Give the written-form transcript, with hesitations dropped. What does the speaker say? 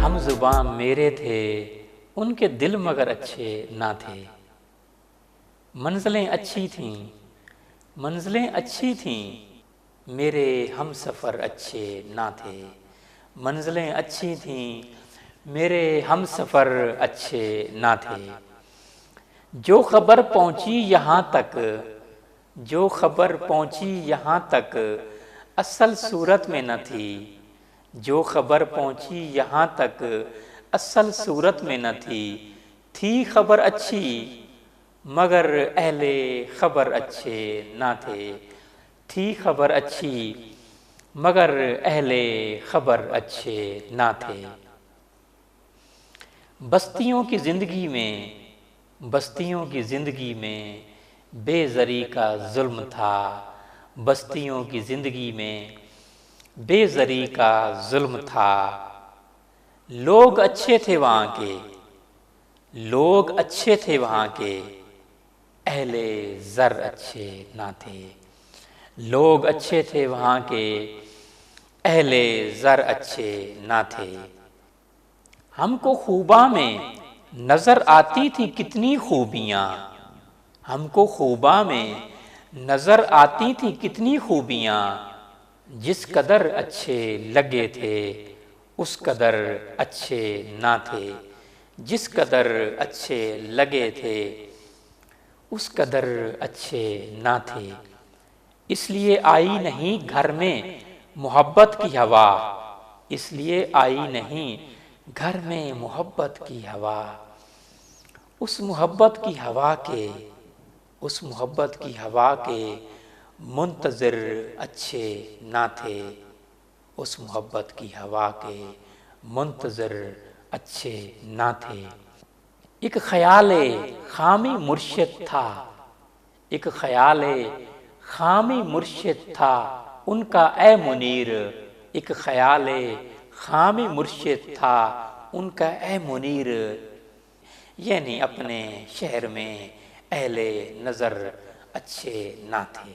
ہم زباں میرے تھے ان کے دل مگر اچھے نہ تھے، منزلیں اچھی تھیں، منزلیں اچھی تھیں، میرے ہم سفر اچھے نہ تھے، منزلیں اچھی تھیں، میرے ہم سفر اچھے نہ تھے۔ جو خبر پہنچی یہاں تک، جو خبر پہنچی یہاں تک، اصل صورت میں نہ تھی، جو خبر پہنچی یہاں تک اصل صورت میں نہ تھی خبر اچھی مگر اہل خبر اچھے نہ تھے، تھی خبر اچھی مگر اہل خبر اچھے نہ تھے۔ بستیوں کی زندگی میں، بستیوں کی زندگی میں بے زری کا ظلم تھا، بستیوں کی زندگی میں بے زری کا ظلم تھا۔ لوگ اچھے تھے وہاں کے، لوگ اچھے تھے وہاں کے، اہل زر اچھے نہ تھے، لوگ اچھے تھے وہاں کے، اہل زر اچھے نہ تھے۔ ہم کو خوباں میں نظر آتی تھی کتنی خوبیاں، ہم کو خوباں میں نظر آتی تھی کتنی خوبیاں، جس قدر اچھے لگے تھے اس قدر اچھے نہ تھے، جس قدر اچھے لگے تھے اس قدر اچھے نہ تھے۔ اس لیے آئی نہیں گھر میں محبت کی ہوا، اس لیے آئی نہیں گھر میں محبت کی ہوا، اس محبت کی ہوا کے، اس محبت کی ہوا کے منتظر اچھے نہ تھے، اس محبت کی ہوا کے منتظر اچھے نہ تھے۔ ایک خیال خامی مرشد تھا، ایک خیال خامی مرشد تھا ان کا اے منیر، ایک خیال خامی مرشد تھا ان کا اے منیر، یعنی اپنے شہر میں اہل نظر اچھے نہ تھے۔